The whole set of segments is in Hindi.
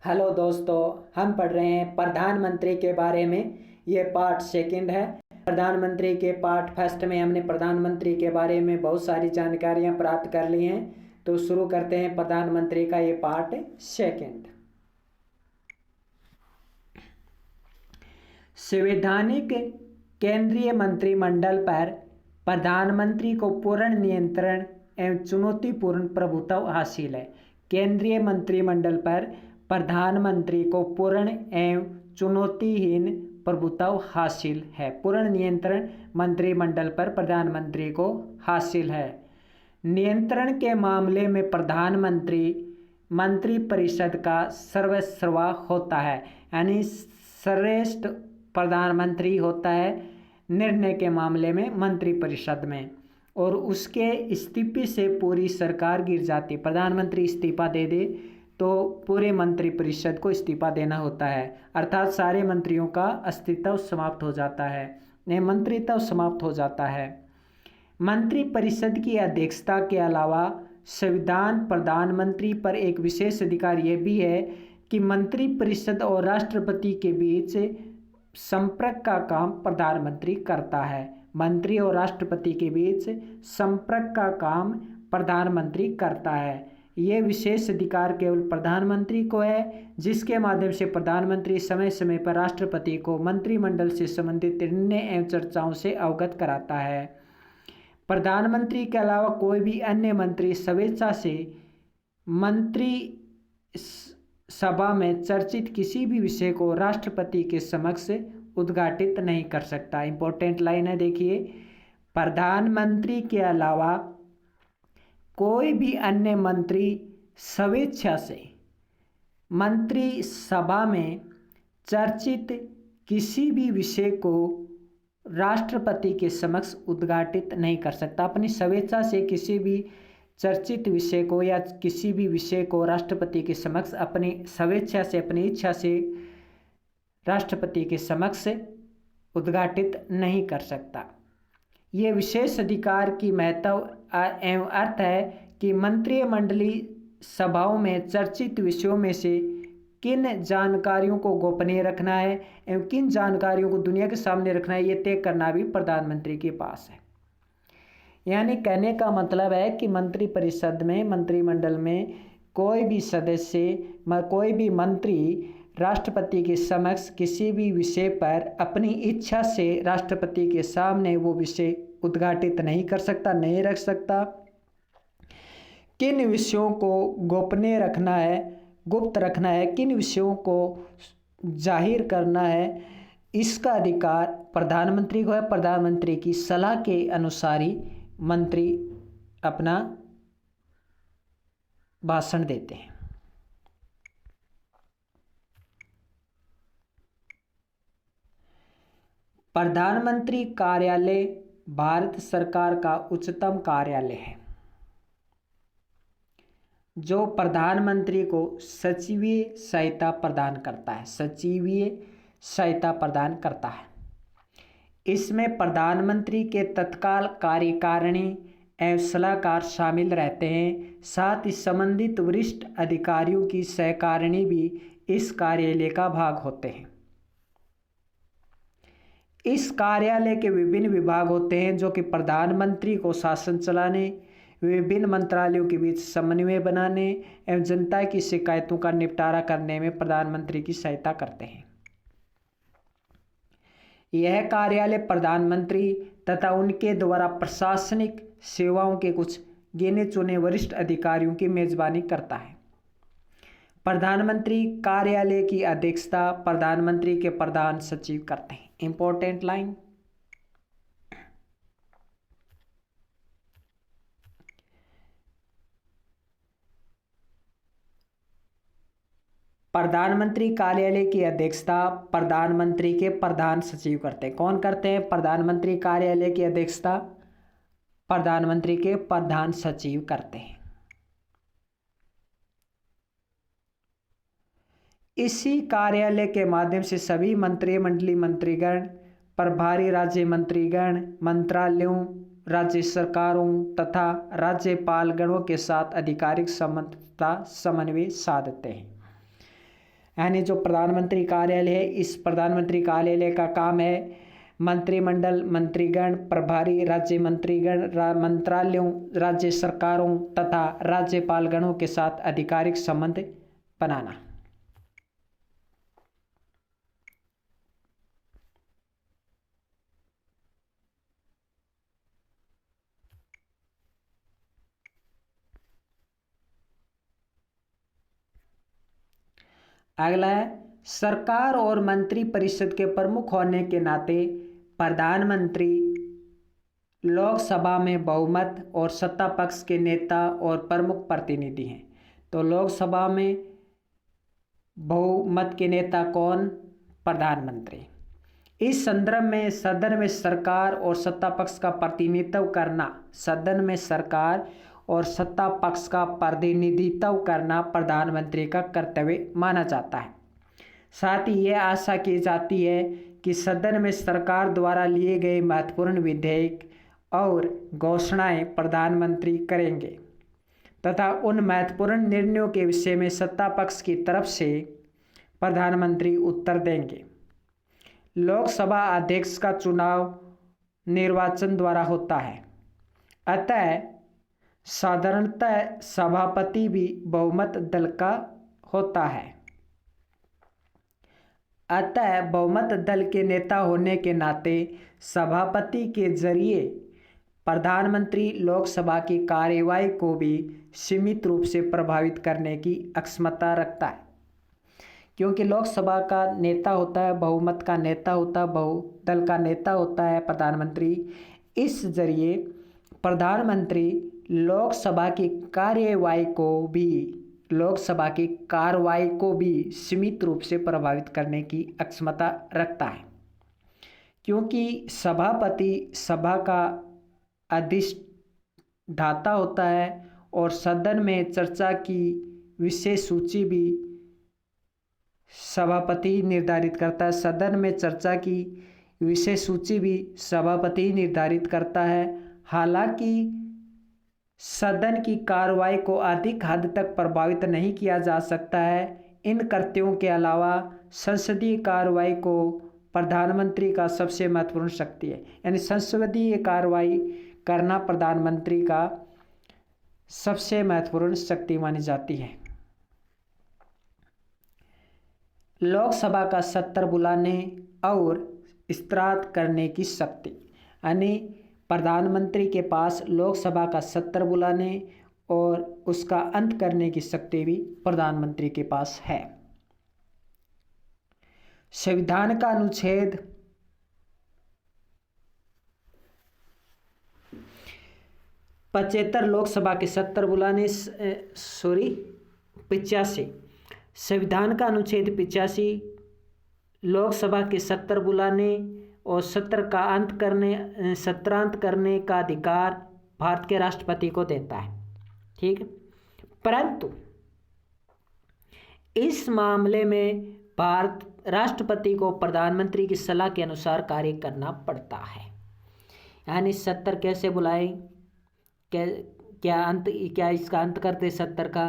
हेलो दोस्तों, हम पढ़ रहे हैं प्रधानमंत्री के बारे में। ये पार्ट सेकंड है। प्रधानमंत्री के पार्ट फर्स्ट में हमने प्रधानमंत्री के बारे में बहुत सारी जानकारियां प्राप्त कर ली हैं। तो शुरू करते हैं प्रधानमंत्री का ये पार्ट सेकंड। संवैधानिक केंद्रीय मंत्रिमंडल पर प्रधानमंत्री को पूर्ण नियंत्रण एवं चुनौतीपूर्ण प्रभुत्व हासिल है। केंद्रीय मंत्रिमंडल पर प्रधानमंत्री को पूर्ण एवं चुनौतीहीन प्रभुत्व हासिल है। पूर्ण नियंत्रण मंत्रिमंडल पर प्रधानमंत्री को हासिल है। नियंत्रण के मामले में प्रधानमंत्री मंत्रिपरिषद का सर्वस्वा होता है, यानी श्रेष्ठ प्रधानमंत्री होता है निर्णय के मामले में मंत्रिपरिषद में, और उसके इस्तीफे से पूरी सरकार गिर जाती है। प्रधानमंत्री इस्तीफा दे दे तो पूरे मंत्रिपरिषद को इस्तीफा देना होता है, अर्थात सारे मंत्रियों का अस्तित्व समाप्त हो जाता है, मंत्रित्व समाप्त हो जाता है। मंत्रिपरिषद की अध्यक्षता के अलावा संविधान प्रधानमंत्री पर एक विशेष अधिकार यह भी है कि मंत्रिपरिषद और राष्ट्रपति के बीच संपर्क का काम प्रधानमंत्री करता है। मंत्री और राष्ट्रपति के बीच संपर्क का काम प्रधानमंत्री करता है। ये विशेष अधिकार केवल प्रधानमंत्री को है, जिसके माध्यम से प्रधानमंत्री समय समय पर राष्ट्रपति को मंत्रिमंडल से संबंधित निर्णय एवं चर्चाओं से अवगत कराता है। प्रधानमंत्री के अलावा कोई भी अन्य मंत्री स्वेच्छा से मंत्री सभा में चर्चित किसी भी विषय को राष्ट्रपति के समक्ष उद्घाटित नहीं कर सकता। इंपॉर्टेंट लाइन है, देखिए, प्रधानमंत्री के अलावा कोई भी अन्य मंत्री स्वेच्छा से मंत्री सभा में चर्चित किसी भी विषय को राष्ट्रपति के समक्ष उद्घाटित नहीं कर सकता। अपनी स्वेच्छा से किसी भी चर्चित विषय को या किसी भी विषय को राष्ट्रपति के समक्ष अपनी स्वेच्छा से, अपनी इच्छा से राष्ट्रपति के समक्ष उद्घाटित नहीं कर सकता। ये विशेष अधिकार की महत्व एवं अर्थ है कि मंत्रिमंडलीय सभाओं में चर्चित विषयों में से किन जानकारियों को गोपनीय रखना है एवं किन जानकारियों को दुनिया के सामने रखना है, ये तय करना भी प्रधानमंत्री के पास है। यानी कहने का मतलब है कि मंत्रिपरिषद में, मंत्रिमंडल में कोई भी सदस्य, कोई भी मंत्री राष्ट्रपति के समक्ष किसी भी विषय पर अपनी इच्छा से राष्ट्रपति के सामने वो विषय उद्घाटित नहीं कर सकता, नहीं रख सकता। किन विषयों को गोपनीय रखना है, गुप्त रखना है, किन विषयों को जाहिर करना है, इसका अधिकार प्रधानमंत्री को है। प्रधानमंत्री की सलाह के अनुसार ही मंत्री अपना भाषण देते हैं। प्रधानमंत्री कार्यालय भारत सरकार का उच्चतम कार्यालय है, जो प्रधानमंत्री को सचिवीय सहायता प्रदान करता है। सचिवीय सहायता प्रदान करता है। इसमें प्रधानमंत्री के तत्काल कार्यकारिणी एवं सलाहकार शामिल रहते हैं। साथ ही संबंधित वरिष्ठ अधिकारियों की सहकारिणी भी इस कार्यालय का भाग होते हैं। इस कार्यालय के विभिन्न विभाग होते हैं, जो कि प्रधानमंत्री को शासन चलाने, विभिन्न मंत्रालयों के बीच समन्वय बनाने एवं जनता की शिकायतों का निपटारा करने में प्रधानमंत्री की सहायता करते हैं। यह कार्यालय प्रधानमंत्री तथा उनके द्वारा प्रशासनिक सेवाओं के कुछ गिने चुने वरिष्ठ अधिकारियों की मेजबानी करता है। प्रधानमंत्री कार्यालय की अध्यक्षता प्रधानमंत्री के प्रधान सचिव करते हैं। इंपॉर्टेंट लाइन, प्रधानमंत्री कार्यालय की अध्यक्षता प्रधानमंत्री के प्रधान सचिव करते हैं। कौन करते हैं? प्रधानमंत्री कार्यालय की अध्यक्षता प्रधानमंत्री के प्रधान सचिव करते हैं। इसी कार्यालय के माध्यम से सभी मंत्रिमंडलीय मंत्रीगण, प्रभारी राज्य मंत्रीगण, मंत्रालयों, राज्य सरकारों तथा राज्यपालगणों के साथ आधिकारिक समन्वय साधते हैं। यानी जो प्रधानमंत्री कार्यालय है, इस प्रधानमंत्री कार्यालय का काम है मंत्रिमंडल, मंत्रीगण, प्रभारी राज्य मंत्रीगण, मंत्रालयों, राज्य सरकारों तथा राज्यपालगणों के साथ आधिकारिक संबंध बनाना। अगला है, सरकार और मंत्री परिषद के प्रमुख होने के नाते प्रधानमंत्री लोकसभा में बहुमत और सत्ता पक्ष के नेता और प्रमुख प्रतिनिधि हैं। तो लोकसभा में बहुमत के नेता कौन? प्रधानमंत्री। इस संदर्भ में सदन में सरकार और सत्ता पक्ष का प्रतिनिधित्व करना, सदन में सरकार और सत्ता पक्ष का प्रतिनिधित्व करना प्रधानमंत्री का कर्तव्य माना जाता है। साथ ही यह आशा की जाती है कि सदन में सरकार द्वारा लिए गए महत्वपूर्ण विधेयक और घोषणाएं प्रधानमंत्री करेंगे तथा उन महत्वपूर्ण निर्णयों के विषय में सत्ता पक्ष की तरफ से प्रधानमंत्री उत्तर देंगे। लोकसभा अध्यक्ष का चुनाव निर्वाचन द्वारा होता है, अतः साधारणतः सभापति भी बहुमत दल का होता है। अतः बहुमत दल के नेता होने के नाते सभापति के जरिए प्रधानमंत्री लोकसभा की कार्यवाही को भी सीमित रूप से प्रभावित करने की क्षमता रखता है, क्योंकि लोकसभा का नेता होता है, बहुमत का नेता होता है, बहुदल का नेता होता है प्रधानमंत्री। इस जरिए प्रधानमंत्री लोकसभा की कार्रवाई को भी सीमित रूप से प्रभावित करने की क्षमता रखता है, क्योंकि सभापति सभा का अधिष्ठाता होता है और सदन में चर्चा की विषय सूची भी सभापति निर्धारित करता है। सदन में चर्चा की विषय सूची भी सभापति निर्धारित करता है। हालांकि सदन की कार्रवाई को अधिक हद तक प्रभावित नहीं किया जा सकता है। इन कर्तव्यों के अलावा संसदीय कार्रवाई को प्रधानमंत्री का सबसे महत्वपूर्ण शक्ति है, यानी संसदीय कार्रवाई करना प्रधानमंत्री का सबसे महत्वपूर्ण शक्ति मानी जाती है। लोकसभा का सत्र बुलाने और स्थगित करने की शक्ति, यानी प्रधानमंत्री के पास लोकसभा का सत्र बुलाने और उसका अंत करने की शक्ति भी प्रधानमंत्री के पास है। संविधान का अनुच्छेद 75 लोकसभा के सत्र बुलाने 85 संविधान का अनुच्छेद 85 लोकसभा के सत्र बुलाने और सत्रांत करने का अधिकार भारत के राष्ट्रपति को देता है। ठीक है, परंतु इस मामले में भारत राष्ट्रपति को प्रधानमंत्री की सलाह के अनुसार कार्य करना पड़ता है। यानी सत्र कैसे बुलाए, क्या इसका अंत कर दे सत्र का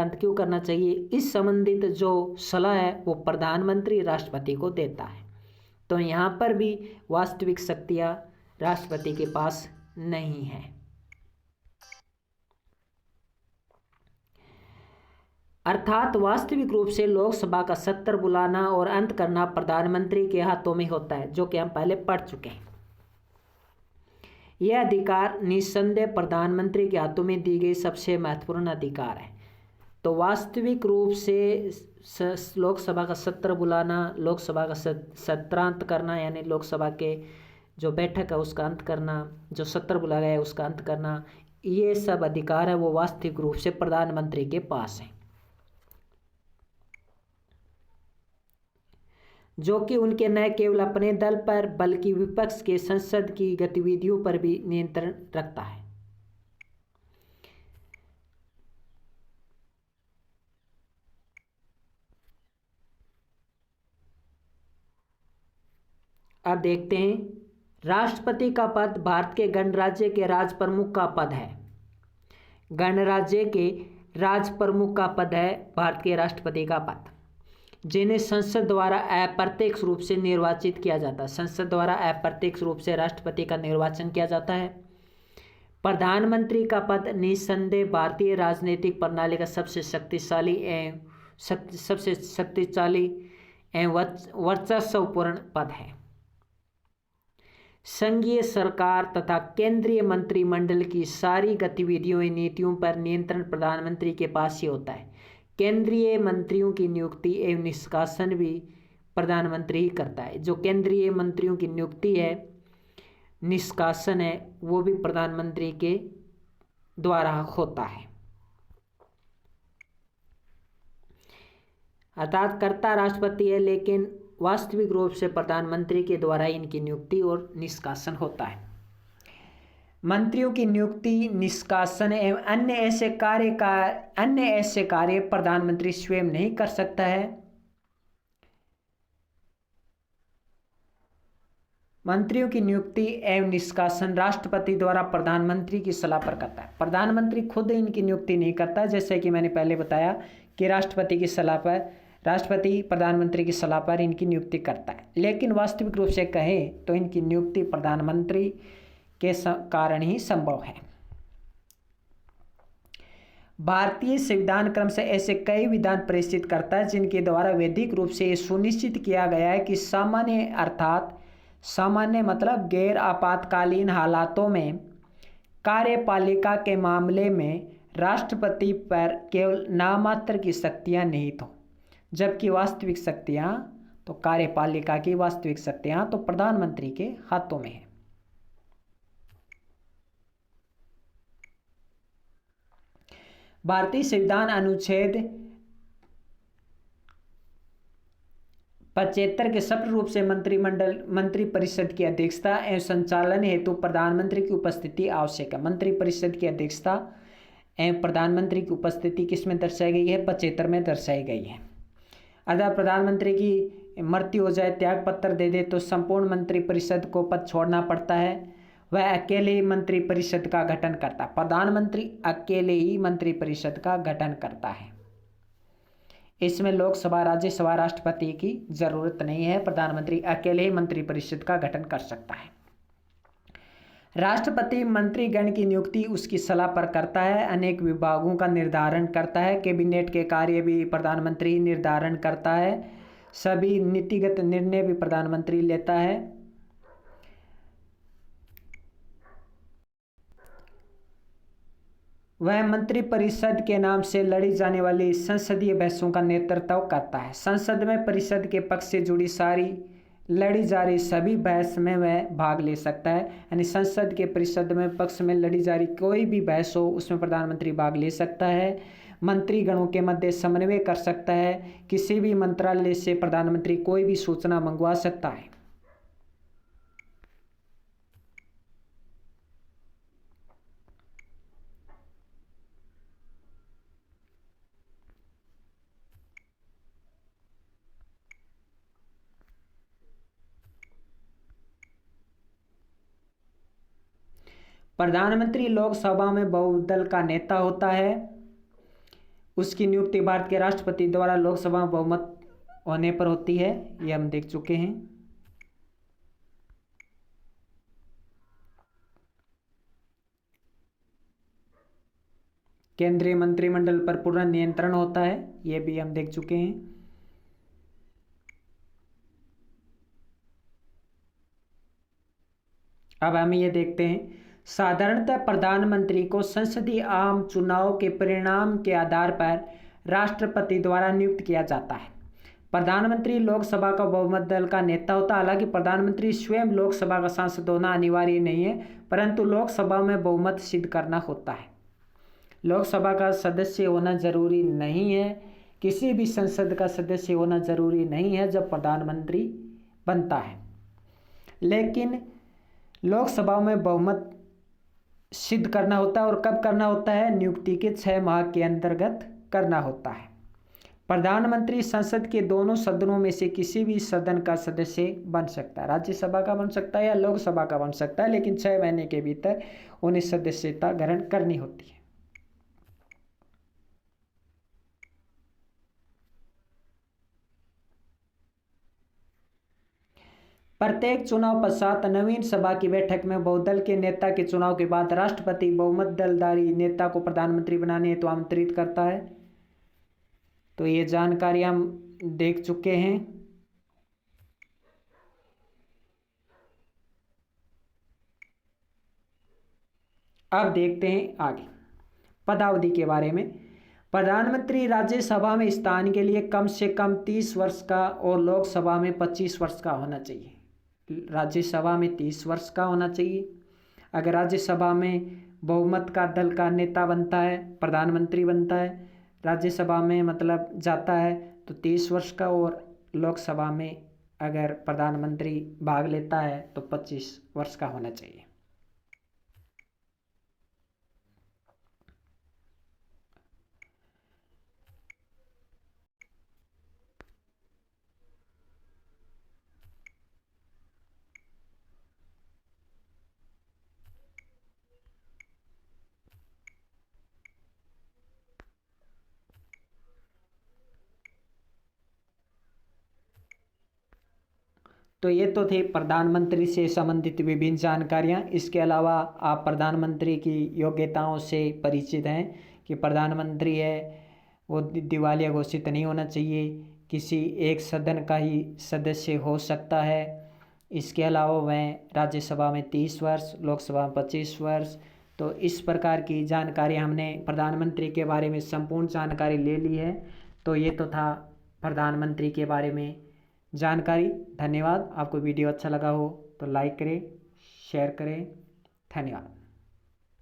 अंत क्यों करना चाहिए, इस संबंधित जो सलाह है वो प्रधानमंत्री राष्ट्रपति को देता है। तो यहाँ पर भी वास्तविक शक्तियाँ राष्ट्रपति के पास नहीं है। अर्थात वास्तविक रूप से लोकसभा का सत्र बुलाना और अंत करना प्रधानमंत्री के हाथों में होता है, जो कि हम पहले पढ़ चुके हैं। यह अधिकार निस्संदेह प्रधानमंत्री के हाथों में दी गई सबसे महत्वपूर्ण अधिकार है। तो वास्तविक रूप से लोकसभा का सत्र बुलाना, लोकसभा का सत्रांत करना, यानी लोकसभा के जो बैठक है उसका अंत करना, जो सत्र बुलाया गया है उसका अंत करना, ये सब अधिकार है वो वास्तविक रूप से प्रधानमंत्री के पास है, जो कि उनके न केवल अपने दल पर बल्कि विपक्ष के संसद की गतिविधियों पर भी नियंत्रण रखता है। अब देखते हैं, राष्ट्रपति का पद भारत के गणराज्य के राज प्रमुख का पद है। गणराज्य के राज प्रमुख का पद है भारत के राष्ट्रपति का पद, जिन्हें संसद द्वारा अप्रत्यक्ष रूप से निर्वाचित किया जाता है। संसद द्वारा अप्रत्यक्ष रूप से राष्ट्रपति का निर्वाचन किया जाता है। प्रधानमंत्री का पद निस्संदेह भारतीय राजनीतिक प्रणाली का सबसे शक्तिशाली एवं वर्चस्वपूर्ण पद है। संघीय सरकार तथा केंद्रीय मंत्रिमंडल की सारी गतिविधियों एवं नीतियों पर नियंत्रण प्रधानमंत्री के पास ही होता है। केंद्रीय मंत्रियों की नियुक्ति एवं निष्कासन भी प्रधानमंत्री ही करता है। जो केंद्रीय मंत्रियों की नियुक्ति है, निष्कासन है, वो भी प्रधानमंत्री के द्वारा होता है। अर्थात कर्ता राष्ट्रपति है, लेकिन वास्तविक रूप से प्रधानमंत्री के द्वारा इनकी नियुक्ति और निष्कासन होता है। मंत्रियों की नियुक्ति, निष्कासन एवं अन्य ऐसे कार्य प्रधानमंत्री स्वयं नहीं कर सकता है। मंत्रियों की नियुक्ति एवं निष्कासन राष्ट्रपति द्वारा प्रधानमंत्री की सलाह पर करता है। प्रधानमंत्री खुद इनकी नियुक्ति नहीं करता, जैसे कि मैंने पहले बताया कि राष्ट्रपति प्रधानमंत्री की सलाह पर इनकी नियुक्ति करता है। लेकिन वास्तविक रूप से कहें तो इनकी नियुक्ति प्रधानमंत्री के कारण ही संभव है। भारतीय संविधान क्रम से ऐसे कई विधान परिष्कृत करता है जिनके द्वारा वैधिक रूप से ये सुनिश्चित किया गया है कि सामान्य मतलब गैर आपातकालीन हालातों में कार्यपालिका के मामले में राष्ट्रपति पर केवल नामात्र की शक्तियां निहित हो, जबकि वास्तविक शक्तियां तो कार्यपालिका की वास्तविक शक्तियां तो प्रधानमंत्री के हाथों में है। भारतीय संविधान अनुच्छेद 75 के सफल रूप से मंत्रिपरिषद की अध्यक्षता एवं संचालन हेतु प्रधानमंत्री की उपस्थिति आवश्यक है। मंत्रिपरिषद की अध्यक्षता एवं प्रधानमंत्री की उपस्थिति किसमें दर्शाई गई है? 75 में दर्शाई गई है। अगर प्रधानमंत्री की मृत्यु हो जाए, त्याग पत्र दे दे, तो संपूर्ण मंत्रिपरिषद को पद छोड़ना पड़ता है। वह अकेले ही मंत्रिपरिषद का गठन करता है। प्रधानमंत्री अकेले ही मंत्रिपरिषद का गठन करता है। इसमें लोकसभा, राज्यसभा, राष्ट्रपति की जरूरत नहीं है। प्रधानमंत्री अकेले ही मंत्रिपरिषद का गठन कर सकता है। राष्ट्रपति मंत्रीगण की नियुक्ति उसकी सलाह पर करता है, अनेक विभागों का निर्धारण करता है, कैबिनेट के कार्य भी प्रधानमंत्री निर्धारण करता है, सभी नीतिगत निर्णय भी प्रधानमंत्री लेता है। वह मंत्रिपरिषद के नाम से लड़ी जाने वाली संसदीय बहसों का नेतृत्व करता है। संसद में परिषद के पक्ष से जुड़ी सारी लड़ी जा रही सभी बहस में वह भाग ले सकता है। यानी संसद के परिषद में पक्ष में लड़ी जा रही कोई भी बहस हो, उसमें प्रधानमंत्री भाग ले सकता है। मंत्रीगणों के मध्य समन्वय कर सकता है। किसी भी मंत्रालय से प्रधानमंत्री कोई भी सूचना मंगवा सकता है। प्रधानमंत्री लोकसभा में बहुदल का नेता होता है। उसकी नियुक्ति भारत के राष्ट्रपति द्वारा लोकसभा में बहुमत होने पर होती है, यह हम देख चुके हैं। केंद्रीय मंत्रिमंडल पर पूर्ण नियंत्रण होता है, यह भी हम देख चुके हैं। अब हम ये देखते हैं, साधारणतः प्रधानमंत्री को संसदीय आम चुनाव के परिणाम के आधार पर राष्ट्रपति द्वारा नियुक्त किया जाता है। प्रधानमंत्री लोकसभा का बहुमत दल का नेता होता है। हालांकि प्रधानमंत्री स्वयं लोकसभा का सांसद होना अनिवार्य नहीं है, परंतु लोकसभा में बहुमत सिद्ध करना होता है। लोकसभा का सदस्य होना जरूरी नहीं है, किसी भी संसद का सदस्य होना जरूरी नहीं है जब प्रधानमंत्री बनता है। लेकिन लोकसभा में बहुमत सिद्ध करना होता है, और कब करना होता है? नियुक्ति के 6 माह के अंतर्गत करना होता है। प्रधानमंत्री संसद के दोनों सदनों में से किसी भी सदन का सदस्य बन सकता है। राज्यसभा का बन सकता है या लोकसभा का बन सकता है, लेकिन 6 महीने के भीतर उन्हें सदस्यता ग्रहण करनी होती है। प्रत्येक चुनाव पश्चात नवीन सभा की बैठक में बहुदल के नेता के चुनाव के बाद राष्ट्रपति बहुमत दलधारी नेता को प्रधानमंत्री बनाने हेतु आमंत्रित करता है। तो ये जानकारी हम देख चुके हैं। अब देखते हैं आगे पदावधि के बारे में। प्रधानमंत्री राज्यसभा में स्थान के लिए कम से कम 30 वर्ष का और लोकसभा में 25 वर्ष का होना चाहिए। राज्यसभा में 30 वर्ष का होना चाहिए। अगर राज्यसभा में बहुमत का दल का नेता बनता है, प्रधानमंत्री बनता है, राज्यसभा में मतलब जाता है तो 30 वर्ष का, और लोकसभा में अगर प्रधानमंत्री भाग लेता है तो 25 वर्ष का होना चाहिए। तो ये तो थे प्रधानमंत्री से संबंधित विभिन्न जानकारियाँ। इसके अलावा आप प्रधानमंत्री की योग्यताओं से परिचित हैं कि प्रधानमंत्री है वो दिवालिया घोषित नहीं होना चाहिए, किसी एक सदन का ही सदस्य हो सकता है। इसके अलावा वह राज्यसभा में 30 वर्ष, लोकसभा में 25 वर्ष। तो इस प्रकार की जानकारी हमने प्रधानमंत्री के बारे में संपूर्ण जानकारी ले ली है। तो ये तो था प्रधानमंत्री के बारे में जानकारी। धन्यवाद। आपको वीडियो अच्छा लगा हो तो लाइक करें, शेयर करें। धन्यवाद।